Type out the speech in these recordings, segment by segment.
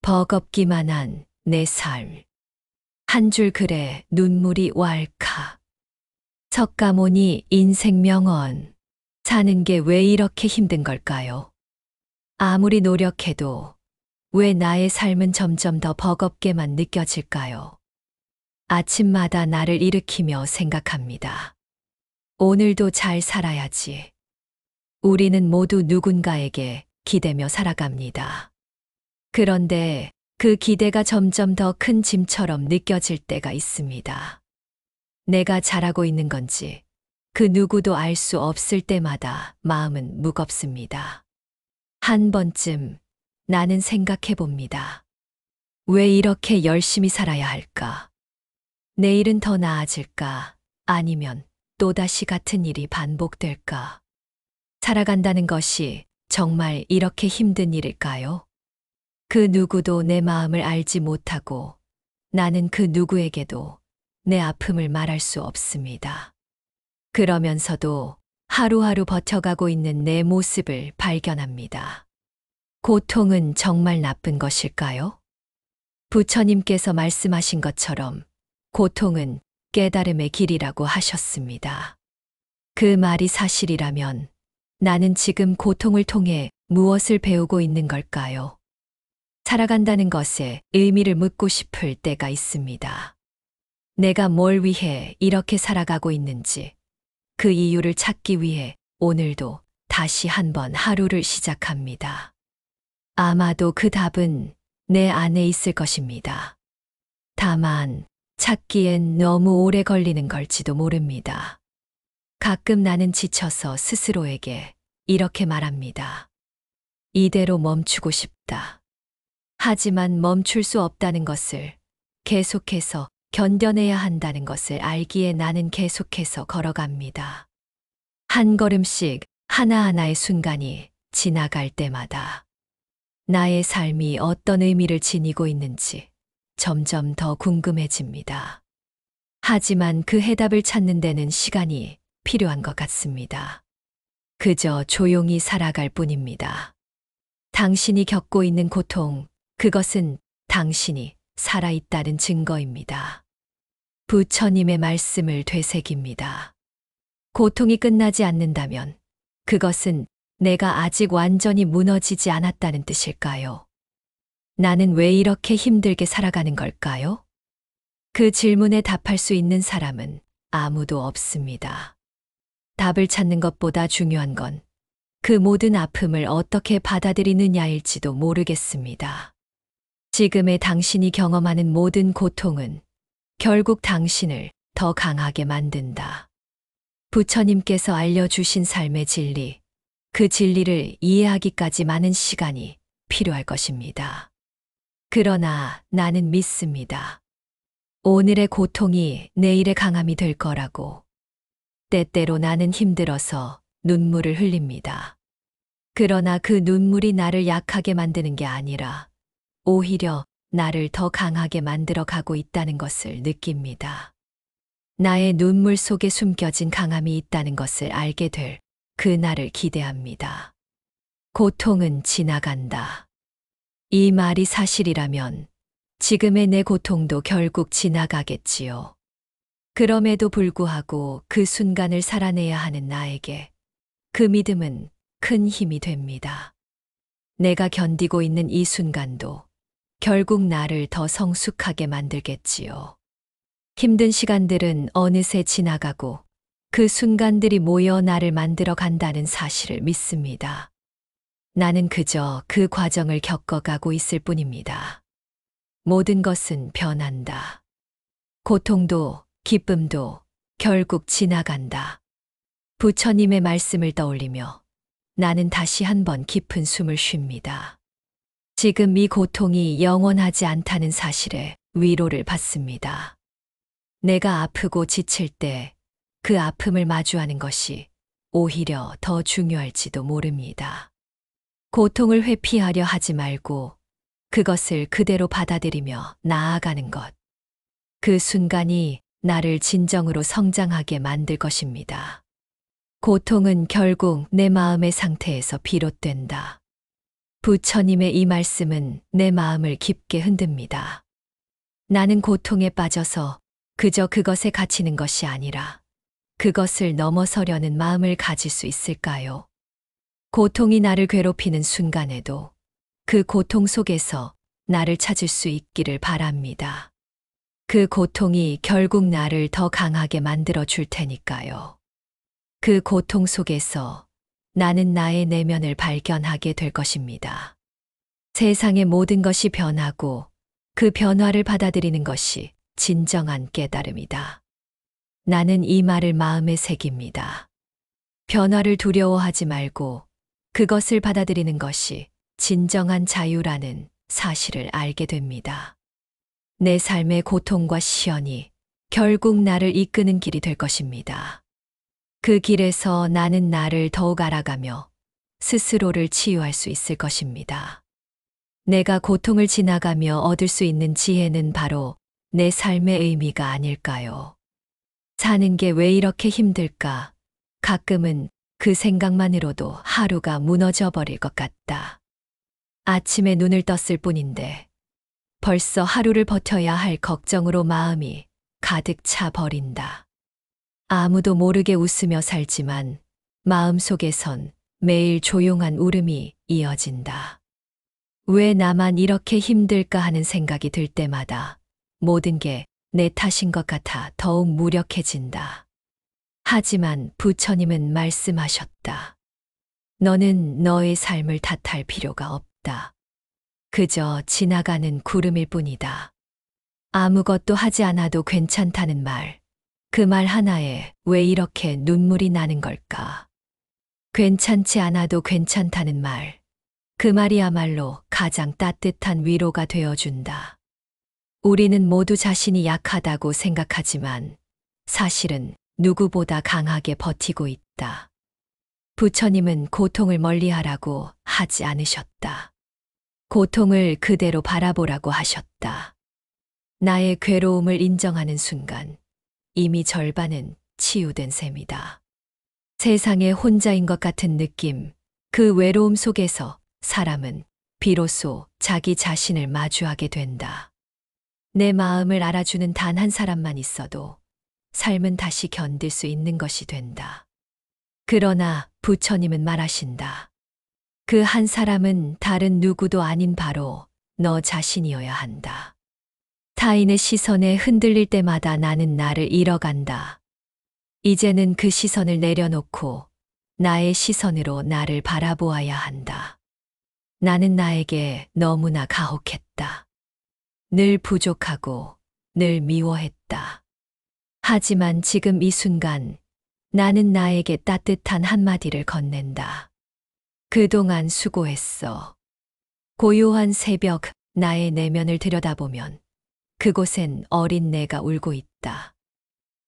버겁기만 한 내 삶. 한 줄 글에 눈물이 왈칵. 석가모니 인생 명언. 사는 게 왜 이렇게 힘든 걸까요? 아무리 노력해도 왜 나의 삶은 점점 더 버겁게만 느껴질까요? 아침마다 나를 일으키며 생각합니다. 오늘도 잘 살아야지. 우리는 모두 누군가에게 기대며 살아갑니다. 그런데 그 기대가 점점 더 큰 짐처럼 느껴질 때가 있습니다. 내가 잘하고 있는 건지 그 누구도 알 수 없을 때마다 마음은 무겁습니다. 한 번쯤 나는 생각해 봅니다. 왜 이렇게 열심히 살아야 할까? 내일은 더 나아질까? 아니면 또다시 같은 일이 반복될까? 살아간다는 것이 정말 이렇게 힘든 일일까요? 그 누구도 내 마음을 알지 못하고 나는 그 누구에게도 내 아픔을 말할 수 없습니다. 그러면서도 하루하루 버텨가고 있는 내 모습을 발견합니다. 고통은 정말 나쁜 것일까요? 부처님께서 말씀하신 것처럼 고통은 깨달음의 길이라고 하셨습니다. 그 말이 사실이라면 나는 지금 고통을 통해 무엇을 배우고 있는 걸까요? 살아간다는 것에 의미를 묻고 싶을 때가 있습니다. 내가 뭘 위해 이렇게 살아가고 있는지 그 이유를 찾기 위해 오늘도 다시 한번 하루를 시작합니다. 아마도 그 답은 내 안에 있을 것입니다. 다만 찾기엔 너무 오래 걸리는 걸지도 모릅니다. 가끔 나는 지쳐서 스스로에게 이렇게 말합니다. 이대로 멈추고 싶다. 하지만 멈출 수 없다는 것을, 계속해서 견뎌내야 한다는 것을 알기에 나는 계속해서 걸어갑니다. 한 걸음씩 하나하나의 순간이 지나갈 때마다 나의 삶이 어떤 의미를 지니고 있는지 점점 더 궁금해집니다. 하지만 그 해답을 찾는 데는 시간이 필요한 것 같습니다. 그저 조용히 살아갈 뿐입니다. 당신이 겪고 있는 고통, 그것은 당신이 살아있다는 증거입니다. 부처님의 말씀을 되새깁니다. 고통이 끝나지 않는다면 그것은 내가 아직 완전히 무너지지 않았다는 뜻일까요? 나는 왜 이렇게 힘들게 살아가는 걸까요? 그 질문에 답할 수 있는 사람은 아무도 없습니다. 답을 찾는 것보다 중요한 건 그 모든 아픔을 어떻게 받아들이느냐일지도 모르겠습니다. 지금의 당신이 경험하는 모든 고통은 결국 당신을 더 강하게 만든다. 부처님께서 알려주신 삶의 진리, 그 진리를 이해하기까지 많은 시간이 필요할 것입니다. 그러나 나는 믿습니다. 오늘의 고통이 내일의 강함이 될 거라고. 때때로 나는 힘들어서 눈물을 흘립니다. 그러나 그 눈물이 나를 약하게 만드는 게 아니라 오히려 나를 더 강하게 만들어 가고 있다는 것을 느낍니다. 나의 눈물 속에 숨겨진 강함이 있다는 것을 알게 될 그날을 기대합니다. 고통은 지나간다. 이 말이 사실이라면 지금의 내 고통도 결국 지나가겠지요. 그럼에도 불구하고 그 순간을 살아내야 하는 나에게 그 믿음은 큰 힘이 됩니다. 내가 견디고 있는 이 순간도 결국 나를 더 성숙하게 만들겠지요. 힘든 시간들은 어느새 지나가고 그 순간들이 모여 나를 만들어 간다는 사실을 믿습니다. 나는 그저 그 과정을 겪어가고 있을 뿐입니다. 모든 것은 변한다. 고통도 기쁨도 결국 지나간다. 부처님의 말씀을 떠올리며 나는 다시 한번 깊은 숨을 쉽니다. 지금 이 고통이 영원하지 않다는 사실에 위로를 받습니다. 내가 아프고 지칠 때 그 아픔을 마주하는 것이 오히려 더 중요할지도 모릅니다. 고통을 회피하려 하지 말고 그것을 그대로 받아들이며 나아가는 것. 그 순간이 나를 진정으로 성장하게 만들 것입니다. 고통은 결국 내 마음의 상태에서 비롯된다. 부처님의 이 말씀은 내 마음을 깊게 흔듭니다. 나는 고통에 빠져서 그저 그것에 갇히는 것이 아니라 그것을 넘어서려는 마음을 가질 수 있을까요? 고통이 나를 괴롭히는 순간에도 그 고통 속에서 나를 찾을 수 있기를 바랍니다. 그 고통이 결국 나를 더 강하게 만들어 줄 테니까요. 그 고통 속에서 나는 나의 내면을 발견하게 될 것입니다. 세상의 모든 것이 변하고 그 변화를 받아들이는 것이 진정한 깨달음이다. 나는 이 말을 마음에 새깁니다. 변화를 두려워하지 말고 그것을 받아들이는 것이 진정한 자유라는 사실을 알게 됩니다. 내 삶의 고통과 시련이 결국 나를 이끄는 길이 될 것입니다. 그 길에서 나는 나를 더욱 알아가며 스스로를 치유할 수 있을 것입니다. 내가 고통을 지나가며 얻을 수 있는 지혜는 바로 내 삶의 의미가 아닐까요? 사는 게 왜 이렇게 힘들까? 가끔은 그 생각만으로도 하루가 무너져 버릴 것 같다. 아침에 눈을 떴을 뿐인데 벌써 하루를 버텨야 할 걱정으로 마음이 가득 차 버린다. 아무도 모르게 웃으며 살지만 마음속에선 매일 조용한 울음이 이어진다. 왜 나만 이렇게 힘들까 하는 생각이 들 때마다 모든 게 내 탓인 것 같아 더욱 무력해진다. 하지만 부처님은 말씀하셨다. 너는 너의 삶을 탓할 필요가 없다. 그저 지나가는 구름일 뿐이다. 아무것도 하지 않아도 괜찮다는 말. 그 말 하나에 왜 이렇게 눈물이 나는 걸까? 괜찮지 않아도 괜찮다는 말. 그 말이야말로 가장 따뜻한 위로가 되어준다. 우리는 모두 자신이 약하다고 생각하지만 사실은 누구보다 강하게 버티고 있다. 부처님은 고통을 멀리하라고 하지 않으셨다. 고통을 그대로 바라보라고 하셨다. 나의 괴로움을 인정하는 순간 이미 절반은 치유된 셈이다. 세상에 혼자인 것 같은 느낌, 그 외로움 속에서 사람은 비로소 자기 자신을 마주하게 된다. 내 마음을 알아주는 단 한 사람만 있어도 삶은 다시 견딜 수 있는 것이 된다. 그러나 부처님은 말하신다. 그 한 사람은 다른 누구도 아닌 바로 너 자신이어야 한다. 타인의 시선에 흔들릴 때마다 나는 나를 잃어간다. 이제는 그 시선을 내려놓고 나의 시선으로 나를 바라보아야 한다. 나는 나에게 너무나 가혹했다. 늘 부족하고 늘 미워했다. 하지만 지금 이 순간 나는 나에게 따뜻한 한마디를 건넨다. 그동안 수고했어. 고요한 새벽 나의 내면을 들여다보면 그곳엔 어린 내가 울고 있다.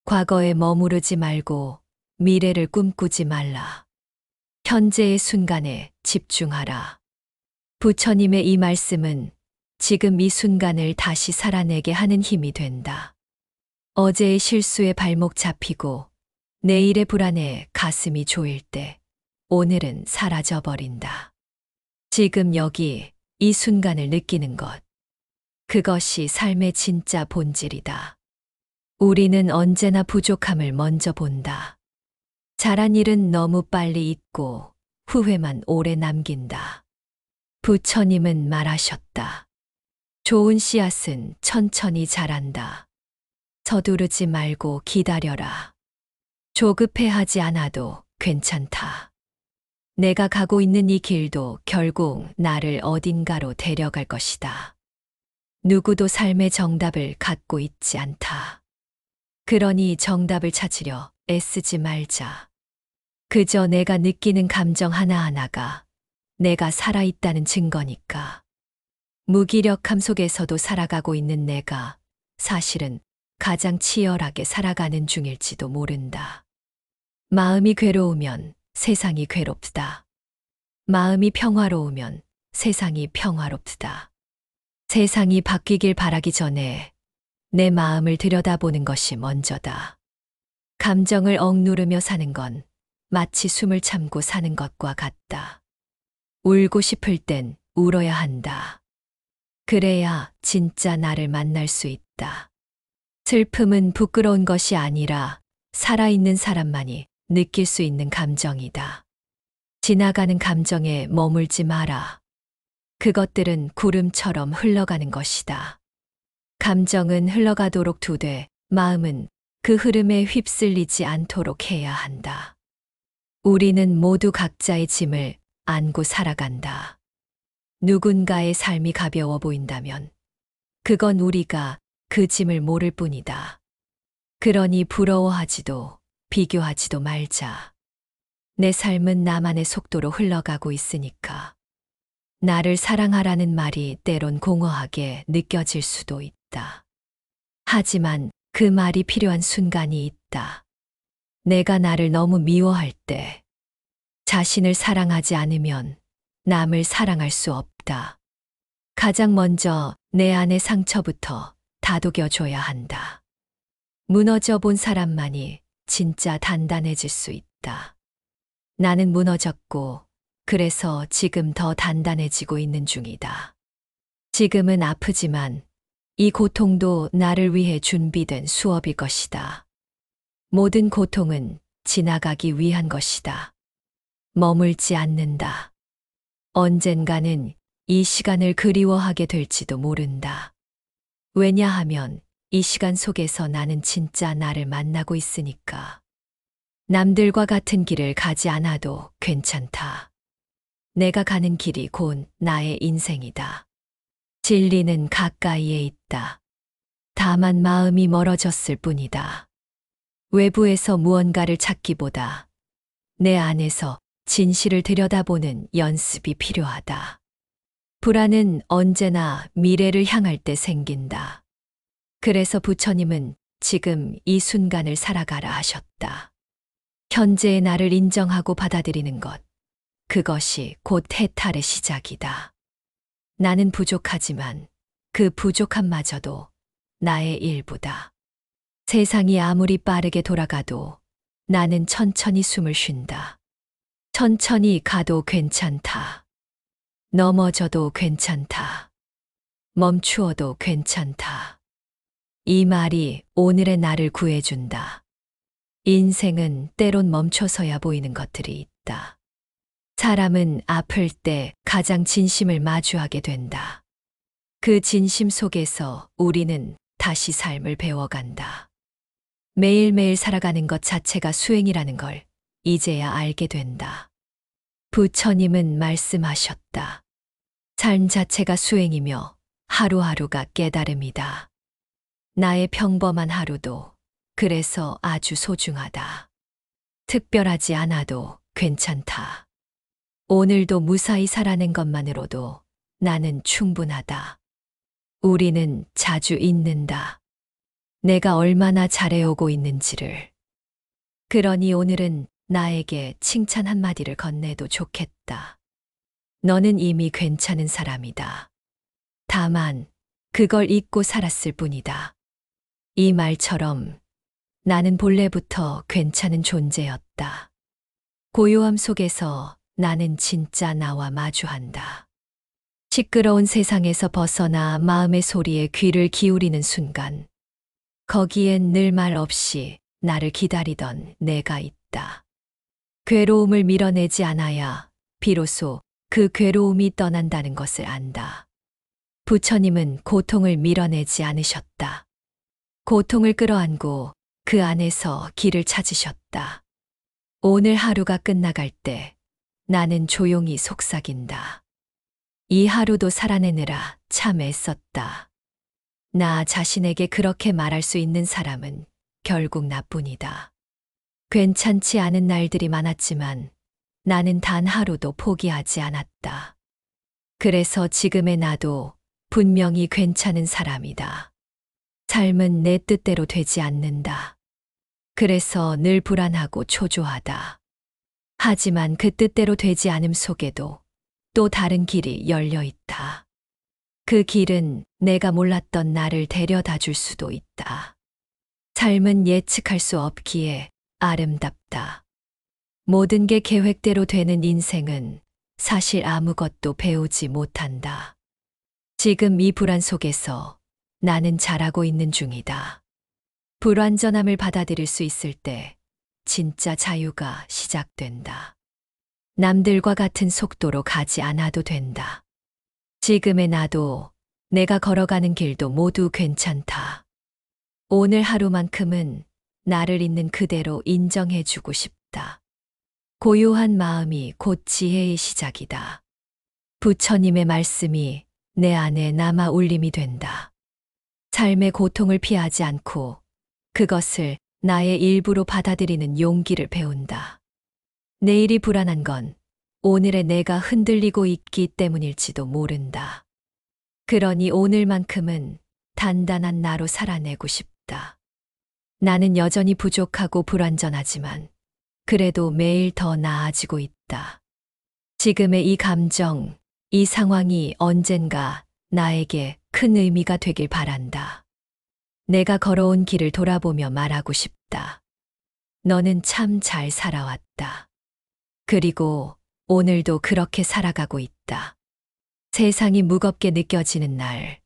과거에 머무르지 말고 미래를 꿈꾸지 말라. 현재의 순간에 집중하라. 부처님의 이 말씀은 지금 이 순간을 다시 살아내게 하는 힘이 된다. 어제의 실수에 발목 잡히고 내일의 불안에 가슴이 조일 때 오늘은 사라져 버린다. 지금 여기 이 순간을 느끼는 것. 그것이 삶의 진짜 본질이다. 우리는 언제나 부족함을 먼저 본다. 잘한 일은 너무 빨리 잊고 후회만 오래 남긴다. 부처님은 말하셨다. 좋은 씨앗은 천천히 자란다. 서두르지 말고 기다려라. 조급해하지 않아도 괜찮다. 내가 가고 있는 이 길도 결국 나를 어딘가로 데려갈 것이다. 누구도 삶의 정답을 갖고 있지 않다. 그러니 정답을 찾으려 애쓰지 말자. 그저 내가 느끼는 감정 하나하나가 내가 살아있다는 증거니까. 무기력함 속에서도 살아가고 있는 내가 사실은 가장 치열하게 살아가는 중일지도 모른다. 마음이 괴로우면 세상이 괴롭다. 마음이 평화로우면 세상이 평화롭다. 세상이 바뀌길 바라기 전에 내 마음을 들여다보는 것이 먼저다. 감정을 억누르며 사는 건 마치 숨을 참고 사는 것과 같다. 울고 싶을 땐 울어야 한다. 그래야 진짜 나를 만날 수 있다. 슬픔은 부끄러운 것이 아니라 살아있는 사람만이 느낄 수 있는 감정이다. 지나가는 감정에 머물지 마라. 그것들은 구름처럼 흘러가는 것이다. 감정은 흘러가도록 두되 마음은 그 흐름에 휩쓸리지 않도록 해야 한다. 우리는 모두 각자의 짐을 안고 살아간다. 누군가의 삶이 가벼워 보인다면 그건 우리가 그 짐을 모를 뿐이다. 그러니 부러워하지도 비교하지도 말자. 내 삶은 나만의 속도로 흘러가고 있으니까. 나를 사랑하라는 말이 때론 공허하게 느껴질 수도 있다. 하지만 그 말이 필요한 순간이 있다. 내가 나를 너무 미워할 때, 자신을 사랑하지 않으면 남을 사랑할 수 없다. 가장 먼저 내 안의 상처부터 다독여줘야 한다. 무너져 본 사람만이 진짜 단단해질 수 있다. 나는 무너졌고, 그래서 지금 더 단단해지고 있는 중이다. 지금은 아프지만 이 고통도 나를 위해 준비된 수업일 것이다. 모든 고통은 지나가기 위한 것이다. 머물지 않는다. 언젠가는 이 시간을 그리워하게 될지도 모른다. 왜냐하면 이 시간 속에서 나는 진짜 나를 만나고 있으니까. 남들과 같은 길을 가지 않아도 괜찮다. 내가 가는 길이 곧 나의 인생이다. 진리는 가까이에 있다. 다만 마음이 멀어졌을 뿐이다. 외부에서 무언가를 찾기보다 내 안에서 진실을 들여다보는 연습이 필요하다. 불안은 언제나 미래를 향할 때 생긴다. 그래서 부처님은 지금 이 순간을 살아가라 하셨다. 현재의 나를 인정하고 받아들이는 것, 그것이 곧 해탈의 시작이다. 나는 부족하지만 그 부족함마저도 나의 일부다. 세상이 아무리 빠르게 돌아가도 나는 천천히 숨을 쉰다. 천천히 가도 괜찮다. 넘어져도 괜찮다. 멈추어도 괜찮다. 이 말이 오늘의 나를 구해준다. 인생은 때론 멈춰서야 보이는 것들이 있다. 사람은 아플 때 가장 진심을 마주하게 된다. 그 진심 속에서 우리는 다시 삶을 배워간다. 매일매일 살아가는 것 자체가 수행이라는 걸 이제야 알게 된다. 부처님은 말씀하셨다. 삶 자체가 수행이며 하루하루가 깨달음이다. 나의 평범한 하루도 그래서 아주 소중하다. 특별하지 않아도 괜찮다. 오늘도 무사히 살아낸 것만으로도 나는 충분하다. 우리는 자주 잊는다. 내가 얼마나 잘해오고 있는지를. 그러니 오늘은 나에게 칭찬 한마디를 건네도 좋겠다. 너는 이미 괜찮은 사람이다. 다만 그걸 잊고 살았을 뿐이다. 이 말처럼 나는 본래부터 괜찮은 존재였다. 고요함 속에서 나는 진짜 나와 마주한다. 시끄러운 세상에서 벗어나 마음의 소리에 귀를 기울이는 순간, 거기엔 늘 말 없이 나를 기다리던 내가 있다. 괴로움을 밀어내지 않아야 비로소 그 괴로움이 떠난다는 것을 안다. 부처님은 고통을 밀어내지 않으셨다. 고통을 끌어안고 그 안에서 길을 찾으셨다. 오늘 하루가 끝나갈 때 나는 조용히 속삭인다. 이 하루도 살아내느라 참 애썼다. 나 자신에게 그렇게 말할 수 있는 사람은 결국 나뿐이다. 괜찮지 않은 날들이 많았지만 나는 단 하루도 포기하지 않았다. 그래서 지금의 나도 분명히 괜찮은 사람이다. 삶은 내 뜻대로 되지 않는다. 그래서 늘 불안하고 초조하다. 하지만 그 뜻대로 되지 않음 속에도 또 다른 길이 열려 있다. 그 길은 내가 몰랐던 나를 데려다 줄 수도 있다. 삶은 예측할 수 없기에 아름답다. 모든 게 계획대로 되는 인생은 사실 아무것도 배우지 못한다. 지금 이 불안 속에서 나는 자라고 있는 중이다. 불완전함을 받아들일 수 있을 때 진짜 자유가 시작된다. 남들과 같은 속도로 가지 않아도 된다. 지금의 나도, 내가 걸어가는 길도 모두 괜찮다. 오늘 하루만큼은 나를 있는 그대로 인정해주고 싶다. 고요한 마음이 곧 지혜의 시작이다. 부처님의 말씀이 내 안에 남아 울림이 된다. 삶의 고통을 피하지 않고 그것을 나의 일부로 받아들이는 용기를 배운다. 내일이 불안한 건 오늘의 내가 흔들리고 있기 때문일지도 모른다. 그러니 오늘만큼은 단단한 나로 살아내고 싶다. 나는 여전히 부족하고 불완전하지만 그래도 매일 더 나아지고 있다. 지금의 이 감정, 이 상황이 언젠가 나에게 큰 의미가 되길 바란다. 내가 걸어온 길을 돌아보며 말하고 싶다. 너는 참 잘 살아왔다. 그리고 오늘도 그렇게 살아가고 있다. 세상이 무겁게 느껴지는 날,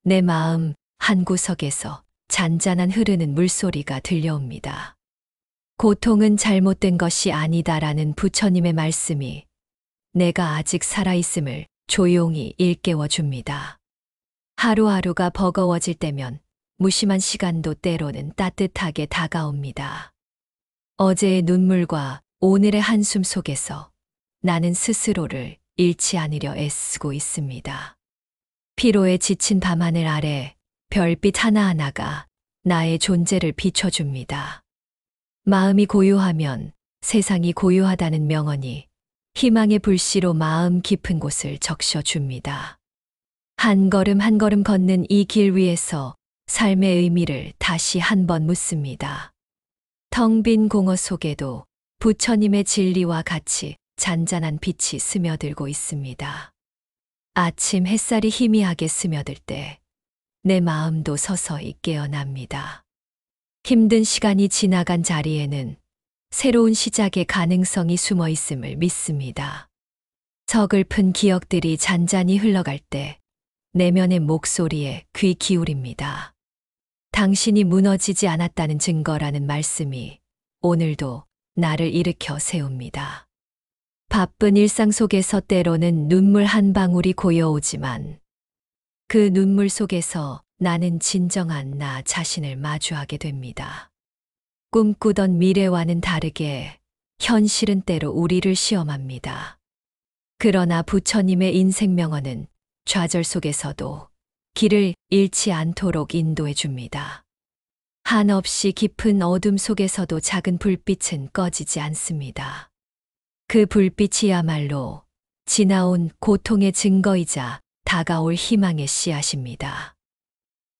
내 마음 한구석에서 잔잔한 흐르는 물소리가 들려옵니다. 고통은 잘못된 것이 아니다라는 부처님의 말씀이 내가 아직 살아있음을 조용히 일깨워 줍니다. 하루하루가 버거워질 때면 무심한 시간도 때로는 따뜻하게 다가옵니다. 어제의 눈물과 오늘의 한숨 속에서 나는 스스로를 잃지 않으려 애쓰고 있습니다. 피로에 지친 밤하늘 아래 별빛 하나하나가 나의 존재를 비춰줍니다. 마음이 고요하면 세상이 고요하다는 명언이 희망의 불씨로 마음 깊은 곳을 적셔줍니다. 한 걸음 한 걸음 걷는 이 길 위에서 삶의 의미를 다시 한번 묻습니다. 텅 빈 공허 속에도 부처님의 진리와 같이 잔잔한 빛이 스며들고 있습니다. 아침 햇살이 희미하게 스며들 때 내 마음도 서서히 깨어납니다. 힘든 시간이 지나간 자리에는 새로운 시작의 가능성이 숨어 있음을 믿습니다. 서글픈 기억들이 잔잔히 흘러갈 때 내면의 목소리에 귀 기울입니다. 당신이 무너지지 않았다는 증거라는 말씀이 오늘도 나를 일으켜 세웁니다. 바쁜 일상 속에서 때로는 눈물 한 방울이 고여오지만 그 눈물 속에서 나는 진정한 나 자신을 마주하게 됩니다. 꿈꾸던 미래와는 다르게 현실은 때로 우리를 시험합니다. 그러나 부처님의 인생 명언은 좌절 속에서도 길을 잃지 않도록 인도해 줍니다. 한없이 깊은 어둠 속에서도 작은 불빛은 꺼지지 않습니다. 그 불빛이야말로 지나온 고통의 증거이자 다가올 희망의 씨앗입니다.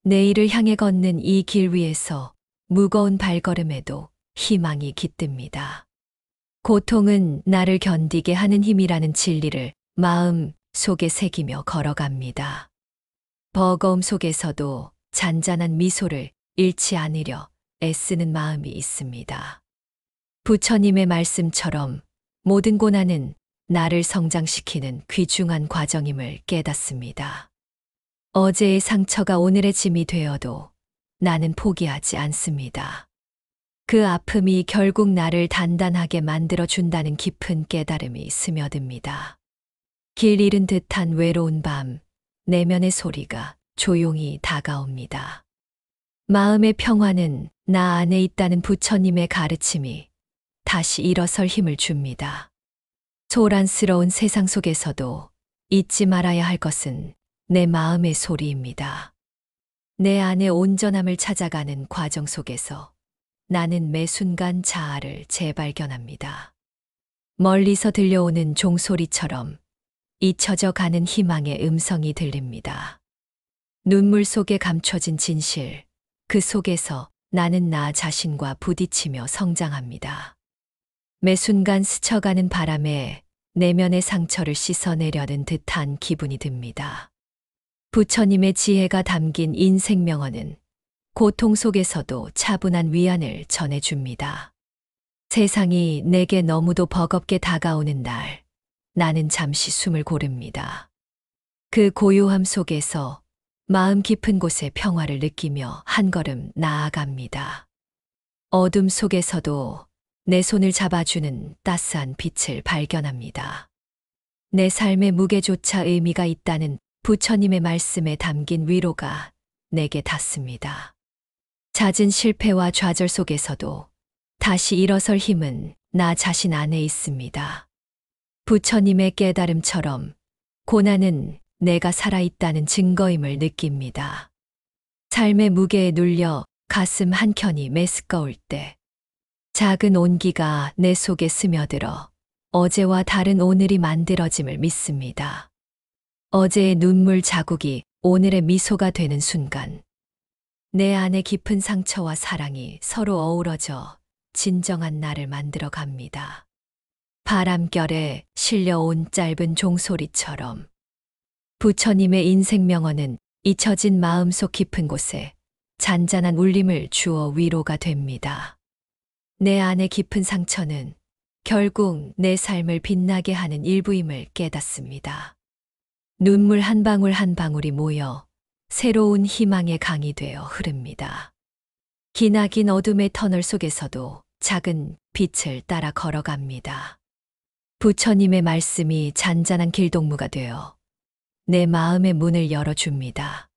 내일을 향해 걷는 이 길 위에서 무거운 발걸음에도 희망이 깃듭니다. 고통은 나를 견디게 하는 힘이라는 진리를 마음 속에 새기며 걸어갑니다. 버거움 속에서도 잔잔한 미소를 잃지 않으려 애쓰는 마음이 있습니다. 부처님의 말씀처럼 모든 고난은 나를 성장시키는 귀중한 과정임을 깨닫습니다. 어제의 상처가 오늘의 짐이 되어도 나는 포기하지 않습니다. 그 아픔이 결국 나를 단단하게 만들어준다는 깊은 깨달음이 스며듭니다. 길 잃은 듯한 외로운 밤, 내면의 소리가 조용히 다가옵니다. 마음의 평화는 나 안에 있다는 부처님의 가르침이 다시 일어설 힘을 줍니다. 소란스러운 세상 속에서도 잊지 말아야 할 것은 내 마음의 소리입니다. 내 안의 온전함을 찾아가는 과정 속에서 나는 매 순간 자아를 재발견합니다. 멀리서 들려오는 종소리처럼 잊혀져 가는 희망의 음성이 들립니다. 눈물 속에 감춰진 진실, 그 속에서 나는 나 자신과 부딪히며 성장합니다. 매 순간 스쳐가는 바람에 내면의 상처를 씻어내려는 듯한 기분이 듭니다. 부처님의 지혜가 담긴 인생 명언은 고통 속에서도 차분한 위안을 전해줍니다. 세상이 내게 너무도 버겁게 다가오는 날, 나는 잠시 숨을 고릅니다. 그 고요함 속에서 마음 깊은 곳에 평화를 느끼며 한 걸음 나아갑니다. 어둠 속에서도 내 손을 잡아주는 따스한 빛을 발견합니다. 내 삶의 무게조차 의미가 있다는 부처님의 말씀에 담긴 위로가 내게 닿습니다. 잦은 실패와 좌절 속에서도 다시 일어설 힘은 나 자신 안에 있습니다. 부처님의 깨달음처럼 고난은 내가 살아있다는 증거임을 느낍니다. 삶의 무게에 눌려 가슴 한켠이 메스꺼울 때 작은 온기가 내 속에 스며들어 어제와 다른 오늘이 만들어짐을 믿습니다. 어제의 눈물 자국이 오늘의 미소가 되는 순간 내 안에 깊은 상처와 사랑이 서로 어우러져 진정한 나를 만들어 갑니다. 바람결에 실려온 짧은 종소리처럼 부처님의 인생 명언은 잊혀진 마음속 깊은 곳에 잔잔한 울림을 주어 위로가 됩니다. 내 안의 깊은 상처는 결국 내 삶을 빛나게 하는 일부임을 깨닫습니다. 눈물 한 방울 한 방울이 모여 새로운 희망의 강이 되어 흐릅니다. 기나긴 어둠의 터널 속에서도 작은 빛을 따라 걸어갑니다. 부처님의 말씀이 잔잔한 길동무가 되어 내 마음의 문을 열어줍니다.